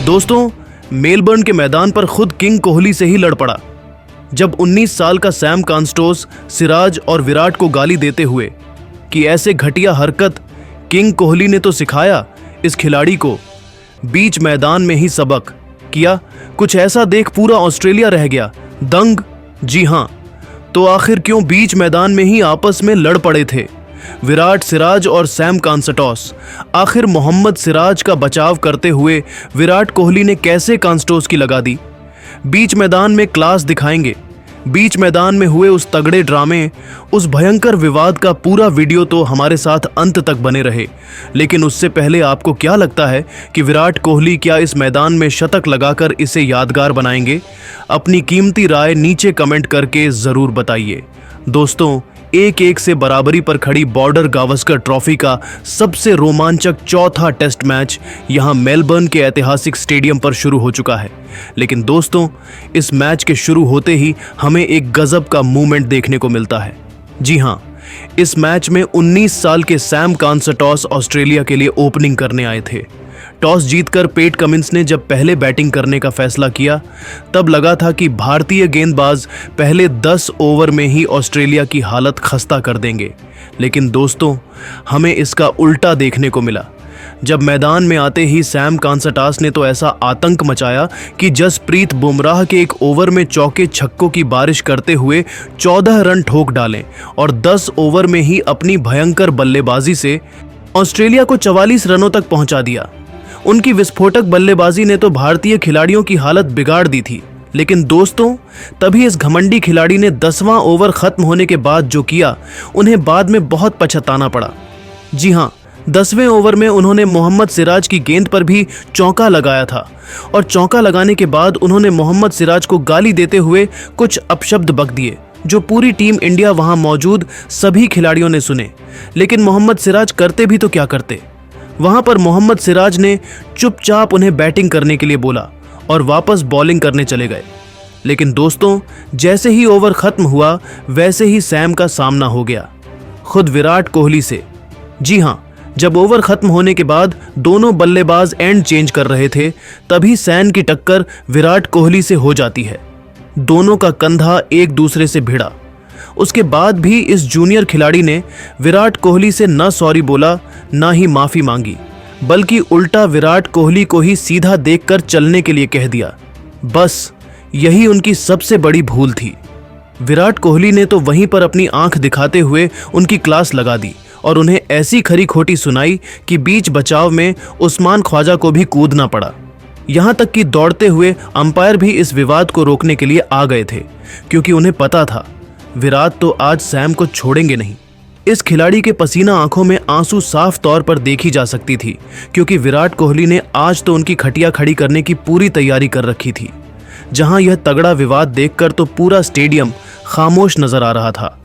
दोस्तों, मेलबर्न के मैदान पर खुद किंग कोहली से ही लड़ पड़ा। जब 19 साल का सैम कांस्टोस सिराज और विराट को गाली देते हुए कि ऐसे घटिया हरकत किंग कोहली ने तो सिखाया इस खिलाड़ी को, बीच मैदान में ही सबक किया। कुछ ऐसा देख पूरा ऑस्ट्रेलिया रह गया दंग। जी हां, तो आखिर क्यों बीच मैदान में ही आपस में लड़ पड़े थे विराट, सिराज और सैम कांस्टोस। आखिर मोहम्मद सिराज का बचाव करते हुए विराट कोहली ने कैसे कांस्टोस की लगा दी। बीच मैदान में क्लास दिखाएंगे। बीच मैदान में हुए उस तगड़े ड्रामे, उस भयंकर विवाद का पूरा वीडियो तो हमारे साथ अंत तक बने रहे। लेकिन उससे पहले आपको क्या लगता है कि विराट कोहली क्या इस मैदान में शतक लगाकर इसे यादगार बनाएंगे? अपनी कीमती राय नीचे कमेंट करके जरूर बताइए। दोस्तों, 1-1 से बराबरी पर खड़ी बॉर्डर गावस्कर ट्रॉफी का सबसे रोमांचक चौथा टेस्ट मैच यहां मेलबर्न के ऐतिहासिक स्टेडियम पर शुरू हो चुका है। लेकिन दोस्तों, इस मैच के शुरू होते ही हमें एक गजब का मूवमेंट देखने को मिलता है। जी हां, इस मैच में 19 साल के सैम कांस्टोस ऑस्ट्रेलिया के लिए ओपनिंग करने आए थे। टॉस जीतकर पेट कमिंस ने जब पहले बैटिंग करने का फैसला किया, तब लगा था कि भारतीय गेंदबाज पहले 10 ओवर में ही ऑस्ट्रेलिया की हालत खस्ता कर देंगे। लेकिन दोस्तों, हमें इसका उल्टा देखने को मिला। जब मैदान में आते ही सैम कांस्टोस ने तो ऐसा आतंक मचाया कि जसप्रीत बुमराह के एक ओवर में चौके छक्कों की बारिश करते हुए 14 रन ठोक डालें और 10 ओवर में ही अपनी भयंकर बल्लेबाजी से ऑस्ट्रेलिया को 44 रनों तक पहुंचा दिया। उनकी विस्फोटक बल्लेबाजी ने तो भारतीय खिलाड़ियों की हालत बिगाड़ दी थी। लेकिन दोस्तों, तभी इस घमंडी खिलाड़ी ने 10वां ओवर खत्म होने के बाद जो किया, उन्हें बाद में बहुत पछताना पड़ा। जी हां, 10वें ओवर में उन्होंने मोहम्मद सिराज की गेंद पर भी चौका लगाया था और चौका लगाने के बाद उन्होंने मोहम्मद सिराज को गाली देते हुए कुछ अपशब्द बक दिए, जो पूरी टीम इंडिया वहां मौजूद सभी खिलाड़ियों ने सुने। लेकिन मोहम्मद सिराज करते भी तो क्या करते। वहां पर मोहम्मद सिराज ने चुपचाप उन्हें बैटिंग करने के लिए बोला और वापस बॉलिंग करने चले गए। लेकिन दोस्तों, जैसे ही ओवर खत्म हुआ, वैसे ही सैम का सामना हो गया खुद विराट कोहली से। जी हां, जब ओवर खत्म होने के बाद दोनों बल्लेबाज एंड चेंज कर रहे थे, तभी सैम की टक्कर विराट कोहली से हो जाती है। दोनों का कंधा एक दूसरे से भिड़ा। उसके बाद भी इस जूनियर खिलाड़ी ने विराट कोहली से ना सॉरी बोला, ना ही माफी मांगी, बल्कि उल्टा विराट कोहली को ही सीधा देखकर चलने के लिए कह दिया। बस यही उनकी सबसे बड़ी भूल थी। विराट कोहली ने तो वहीं पर अपनी आंख दिखाते हुए उनकी क्लास लगा दी और उन्हें ऐसी खरी खोटी सुनाई कि बीच बचाव में उस्मान ख्वाजा को भी कूदना पड़ा। यहां तक कि दौड़ते हुए अंपायर भी इस विवाद को रोकने के लिए आ गए थे, क्योंकि उन्हें पता था विराट तो आज सैम को छोड़ेंगे नहीं। इस खिलाड़ी के पसीना आंखों में आंसू साफ तौर पर देखी जा सकती थी, क्योंकि विराट कोहली ने आज तो उनकी खटिया खड़ी करने की पूरी तैयारी कर रखी थी। जहां यह तगड़ा विवाद देखकर तो पूरा स्टेडियम खामोश नजर आ रहा था।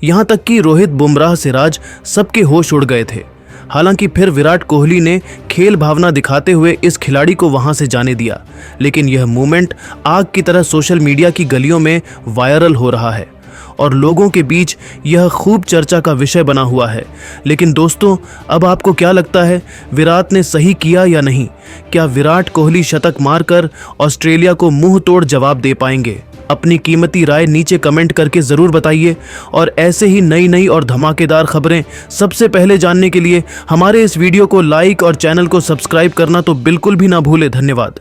यहां तक कि रोहित, बुमराह, सिराज सबके होश उड़ गए थे। हालांकि फिर विराट कोहली ने खेल भावना दिखाते हुए इस खिलाड़ी को वहां से जाने दिया। लेकिन यह मूवमेंट आग की तरह सोशल मीडिया की गलियों में वायरल हो रहा है और लोगों के बीच यह खूब चर्चा का विषय बना हुआ है। लेकिन दोस्तों, अब आपको क्या लगता है, विराट ने सही किया या नहीं? क्या विराट कोहली शतक मारकर ऑस्ट्रेलिया को मुंह तोड़ जवाब दे पाएंगे? अपनी कीमती राय नीचे कमेंट करके जरूर बताइए और ऐसे ही नई और धमाकेदार खबरें सबसे पहले जानने के लिए हमारे इस वीडियो को लाइक और चैनल को सब्सक्राइब करना तो बिल्कुल भी ना भूले। धन्यवाद।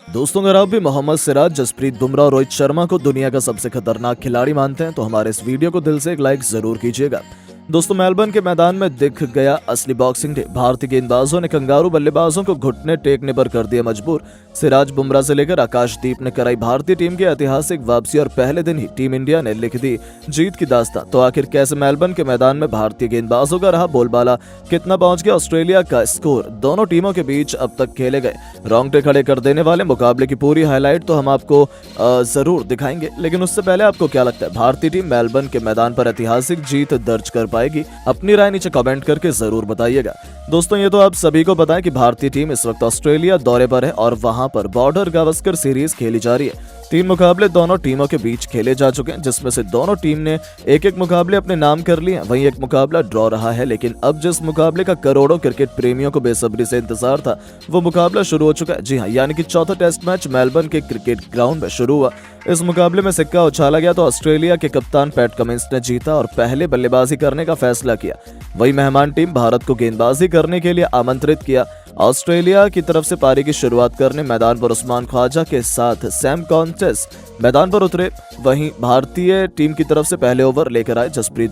दोस्तों, अगर आप भी मोहम्मद सिराज, जसप्रीत बुमराह और रोहित शर्मा को दुनिया का सबसे खतरनाक खिलाड़ी मानते हैं तो हमारे इस वीडियो को दिल से एक लाइक जरूर कीजिएगा। दोस्तों, मेलबर्न के मैदान में दिख गया असली बॉक्सिंग डे। भारतीय गेंदबाजों ने कंगारू बल्लेबाजों को घुटने टेकने पर कर दिया मजबूर। सिराज, बुमराह से लेकर आकाशदीप ने कराई भारतीय टीम की ऐतिहासिक वापसी और पहले दिन ही टीम इंडिया ने लिख दी जीत की दास्तां। तो आखिर कैसे मेलबर्न के मैदान में भारतीय गेंदबाजों का रहा बोलबाला, कितना पहुंच गया ऑस्ट्रेलिया का स्कोर, दोनों टीमों के बीच अब तक खेले गए रोंगटे खड़े कर देने वाले मुकाबले की पूरी हाईलाइट तो हम आपको जरूर दिखाएंगे। लेकिन उससे पहले आपको क्या लगता है, भारतीय टीम मेलबर्न के मैदान पर ऐतिहासिक जीत दर्ज कर पाएगी? पाएगी? अपनी राय नीचे कमेंट करके जरूर बताइएगा। दोस्तों ये तो आप सभी को पता है कि भारतीय टीम इस वक्त ऑस्ट्रेलिया दौरे पर है और वहां पर बॉर्डर गावस्कर सीरीज खेली जा रही है। 3 मुकाबले दोनों टीमों के बीच खेले जा चुके हैं, जिसमें से दोनों टीम ने एक एक मुकाबले अपने नाम कर लिए। वहीं एक मुकाबला ड्रॉ रहा है, लेकिन अब जिस मुकाबले का करोड़ों क्रिकेट प्रेमियों को बेसब्री से इंतजार था वो मुकाबला शुरू हो चुका है। जी हां, यानी कि चौथा टेस्ट मैच मेलबर्न के क्रिकेट ग्राउंड में शुरू हुआ। इस मुकाबले में सिक्का उछाला गया तो ऑस्ट्रेलिया के कप्तान पैट कमिंस ने जीता और पहले बल्लेबाजी करने का फैसला किया। वहीं मेहमान टीम भारत को गेंदबाजी करने के लिए आमंत्रित किया। ऑस्ट्रेलिया की तरफ से पारी की शुरुआत करने मैदान पर उस्मान ख्वाजा के साथ सैम कॉन्टेस मैदान पर उतरे। वहीं भारतीय टीम की तरफ से पहले ओवर लेकर आए जसप्रीत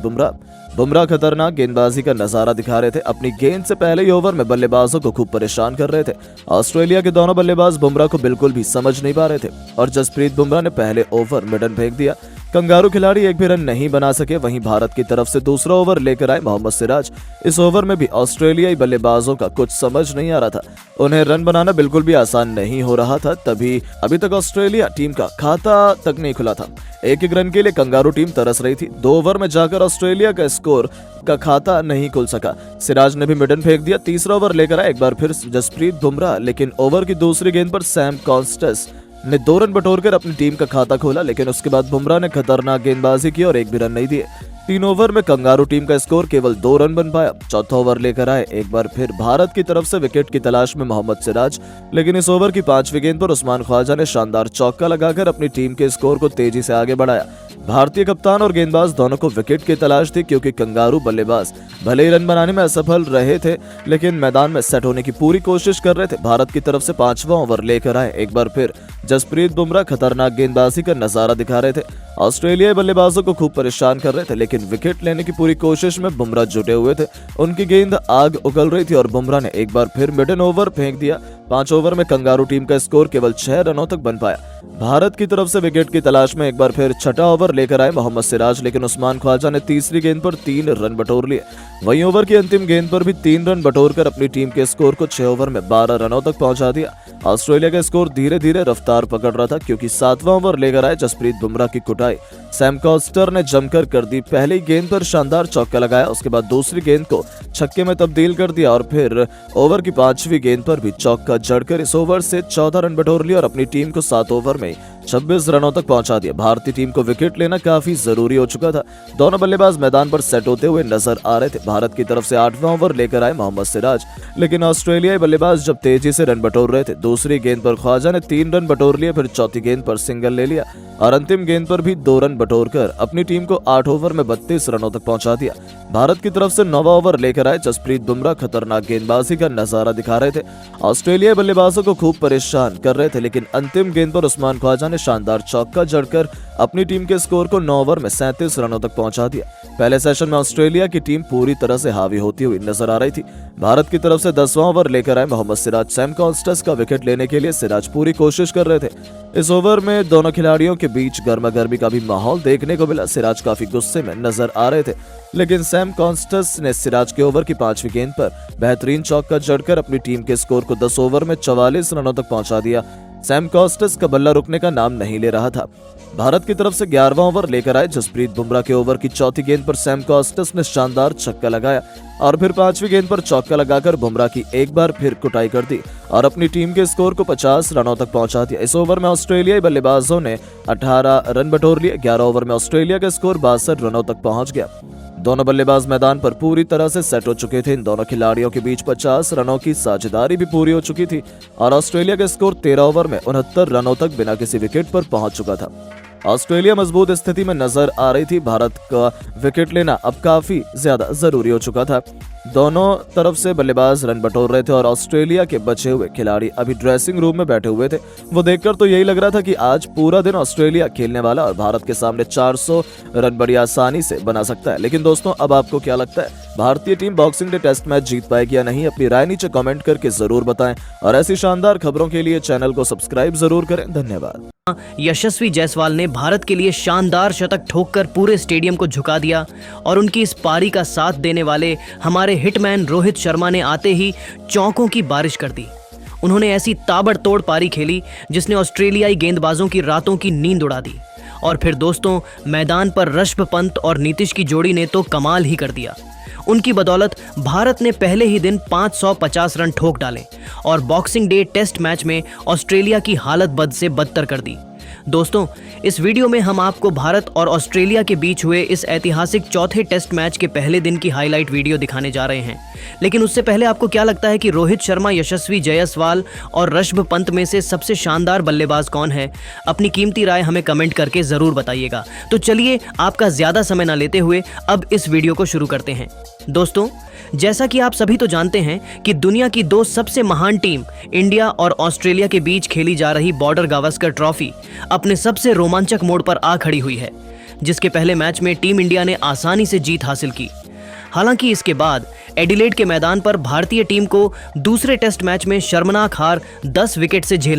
बुमराह खतरनाक गेंदबाजी का नजारा दिखा रहे थे। अपनी गेंद से पहले ही ओवर में बल्लेबाजों को खूब परेशान कर रहे थे। ऑस्ट्रेलिया के दोनों बल्लेबाज बुमराह को बिल्कुल भी समझ नहीं पा रहे थे और जसप्रीत बुमराह ने पहले ओवर मिडन फेंक दिया। कंगारू खिलाड़ी एक भी रन नहीं बना सके। वहीं भारत की तरफ से दूसरा ओवर लेकर आए मोहम्मद सिराज। इस ओवर में भी ऑस्ट्रेलियाई बल्लेबाजों का कुछ समझ नहीं आ रहा था। उन्हें रन बनाना बिल्कुल भी आसान नहीं हो रहा था। तभी अभी तक ऑस्ट्रेलिया टीम का खाता तक नहीं खुला था। एक एक रन के लिए कंगारू टीम तरस रही थी। 2 ओवर में जाकर ऑस्ट्रेलिया का स्कोर का खाता नहीं खुल सका। सिराज ने भी मिडन फेंक दिया। तीसरा ओवर लेकर आए एक बार फिर जसप्रीत बुमराह, लेकिन ओवर की दूसरी गेंद पर सैम कॉन्स्टेस ने 2 रन बटोरकर अपनी टीम का खाता खोला। लेकिन उसके बाद बुमराह ने खतरनाक गेंदबाजी की और एक भी रन नहीं दिए। 3 ओवर में कंगारू टीम का स्कोर केवल 2 रन बन पाया। चौथा ओवर लेकर आए एक बार फिर भारत की तरफ से विकेट की तलाश में मोहम्मद सिराज, लेकिन इस ओवर की 5वीं गेंद पर उस्मान ख्वाजा ने शानदार चौका लगाकर अपनी टीम के स्कोर को तेजी से आगे बढ़ाया। भारतीय कप्तान और गेंदबाज दोनों को विकेट की तलाश थी, क्योंकि कंगारू बल्लेबाज भले ही रन बनाने में असफल रहे थे लेकिन मैदान में सेट होने की पूरी कोशिश कर रहे थे। भारत की तरफ से 5वां ओवर लेकर आए एक बार फिर जसप्रीत बुमराह खतरनाक गेंदबाजी का नजारा दिखा रहे थे। ऑस्ट्रेलियाई बल्लेबाजों को खूब परेशान कर रहे थे, लेकिन विकेट लेने की पूरी कोशिश में बुमराह जुटे हुए थे। उनकी गेंद आग उगल रही थी और बुमराह ने एक बार फिर मिडन ओवर फेंक दिया। 5 ओवर में कंगारू टीम का स्कोर केवल 6 रनों तक बन पाया। भारत की तरफ से विकेट की तलाश में एक बार फिर छठा ओवर लेकर आए मोहम्मद सिराज, लेकिन उस्मान ख्वाजा ने तीसरी गेंद पर 3 रन बटोर लिए। वहीं ओवर की अंतिम गेंद पर भी 3 रन बटोरकर अपनी टीम के स्कोर को 6 ओवर में 12 रनों तक पहुंचा दिया। ऑस्ट्रेलिया का स्कोर धीरे धीरे रफ्तार पकड़ रहा था, क्योंकि 7वां ओवर लेकर आए जसप्रीत बुमराह की कुटाई सैम कॉस्टर ने जमकर कर दी। पहली गेंद पर शानदार चौका लगाया, उसके बाद दूसरी गेंद को छक्के में तब्दील कर दिया और फिर ओवर की 5वीं गेंद पर भी चौका जड़कर इस ओवर से 14 रन बटोर लिया और अपनी टीम को 7 ओवर में 26 रनों तक पहुंचा दिया। भारतीय टीम को विकेट लेना काफी जरूरी हो चुका था। दोनों बल्लेबाज मैदान पर सेट होते हुए नजर आ रहे थे। भारत की तरफ से 8वां ओवर लेकर आए मोहम्मद सिराज, लेकिन ऑस्ट्रेलियाई बल्लेबाज जब तेजी से रन बटोर रहे थे। दूसरी गेंद पर ख्वाजा ने 3 रन बटोर लिए, फिर चौथी गेंद पर सिंगल ले लिया और अंतिम गेंद पर भी 2 रन बटोरकर अपनी टीम को 8 ओवर में 32 रनों तक पहुंचा दिया। भारत की तरफ से 9वां ओवर लेकर आए जसप्रीत बुमराह खतरनाक गेंदबाजी का नजारा दिखा रहे थे। ऑस्ट्रेलियाई बल्लेबाजों को खूब परेशान कर रहे थे, लेकिन अंतिम गेंद पर उस्मान ख्वाजा ने शानदार चौका जड़कर अपनी टीम के स्कोर को 9 ओवर में 37 रनों तक पहुंचा दिया। पहले सेशन में ऑस्ट्रेलिया की टीम पूरी तरह से हावी होती हुई नजर आ रही थी। भारत की तरफ से 10वां ओवर लेकर आए मोहम्मद सिराज। सैम कॉन्स्टेस का विकेट लेने के लिए सिराज पूरी कोशिश कर रहे थे। इस ओवर में दोनों खिलाड़ियों के बीच गर्मागर्मी का भी माहौल देखने को मिला। सिराज काफी गुस्से में नजर आ रहे थे, लेकिन सैम कॉन्स्टेस ने सिराज के ओवर की 5वीं गेंद पर बेहतरीन चौका जड़कर अपनी टीम के स्कोर को 10 ओवर में 44 रनों तक पहुंचा दिया। सैम कॉन्स्टेस का बल्ला रुकने का नाम नहीं ले रहा था। भारत की तरफ से 11वां ओवर लेकर आए जसप्रीत बुमराह के ओवर की चौथी गेंद पर सैम कॉन्स्टेस ने शानदार छक्का लगाया और फिर 5वीं गेंद पर चौका लगाकर बुमराह की एक बार फिर कुटाई कर दी और अपनी टीम के स्कोर को 50 रनों तक पहुंचा दिया। इस ओवर में ऑस्ट्रेलियाई बल्लेबाजों ने 18 रन बटोर लिए। 11 ओवर में ऑस्ट्रेलिया का स्कोर 62 रनों तक पहुंच गया। दोनों बल्लेबाज मैदान पर पूरी तरह से सेट हो चुके थे। इन दोनों खिलाड़ियों के बीच 50 रनों की साझेदारी भी पूरी हो चुकी थी और ऑस्ट्रेलिया का स्कोर 13 ओवर में 69 रनों तक बिना किसी विकेट पर पहुंच चुका था। ऑस्ट्रेलिया मजबूत स्थिति में नजर आ रही थी। भारत का विकेट लेना अब काफी ज्यादा जरूरी हो चुका था। दोनों तरफ से बल्लेबाज रन बटोर रहे थे और ऑस्ट्रेलिया के बचे हुए खिलाड़ी अभी ड्रेसिंग रूम में बैठे हुए थे। वो देखकर तो यही लग रहा था कि आज पूरा दिन ऑस्ट्रेलिया खेलने वाला और भारत के सामने 400 रन बड़ी आसानी से बना सकता है। लेकिन दोस्तों, अब आपको क्या लगता है, भारतीय team boxing day test match जीत पाएगी या नहीं? अपनी राय नीचे कमेंट करके जरूर बताएं और ऐसी शानदार खबरों के लिए चैनल को सब्सक्राइब जरूर करें। धन्यवाद। यशस्वी जायसवाल ने भारत के लिए शानदार शतक ठोककर पूरे स्टेडियम को झुका दिया और उनकी इस पारी का साथ देने वाले हमारे हिटमैन रोहित शर्मा ने आते ही चौकों की बारिश कर दी। उन्होंने ऐसी ताबड़तोड़ पारी खेली जिसने ऑस्ट्रेलियाई गेंदबाजों की रातों की नींद उड़ा दी और फिर दोस्तों, मैदान पर ऋषभ पंत और नीतीश की जोड़ी ने तो कमाल ही कर दिया। उनकी बदौलत भारत ने पहले ही दिन 550 रन ठोक डाले और बॉक्सिंग डे टेस्ट मैच में ऑस्ट्रेलिया की हालत बद से बदतर कर दी। दोस्तों, इस वीडियो में हम आपको भारत और ऑस्ट्रेलिया के बीच हुए इस ऐतिहासिक चौथे टेस्ट मैच के पहले दिन की हाईलाइट वीडियो दिखाने जा रहे हैं। लेकिन उससे पहले आपको क्या लगता है कि रोहित शर्मा, यशस्वी जायसवाल और ऋषभ पंत में से सबसे शानदार बल्लेबाज कौन है? अपनी कीमती राय हमें कमेंट करके जरूर बताइएगा। तो चलिए, आपका ज्यादा समय ना लेते हुए अब इस वीडियो को शुरू करते हैं। दोस्तों, जैसा कि आप सभी तो जानते हैं कि दुनिया की दो सबसे महान टीम इंडिया और ऑस्ट्रेलिया के बीच खेली जा रही बॉर्डर गावस्कर ट्रॉफी अपने सबसे रोमांचक मोड़ पर आ खड़ी हुई है, जिसके पहले मैच में टीम इंडिया ने आसानी से जीत हासिल की। हालांकि इसके बाद एडिलेड के मैदान पर भारतीय टीम को दूसरे टेस्ट मैच में शर्मनाक हार 10 विकेट से झेलनी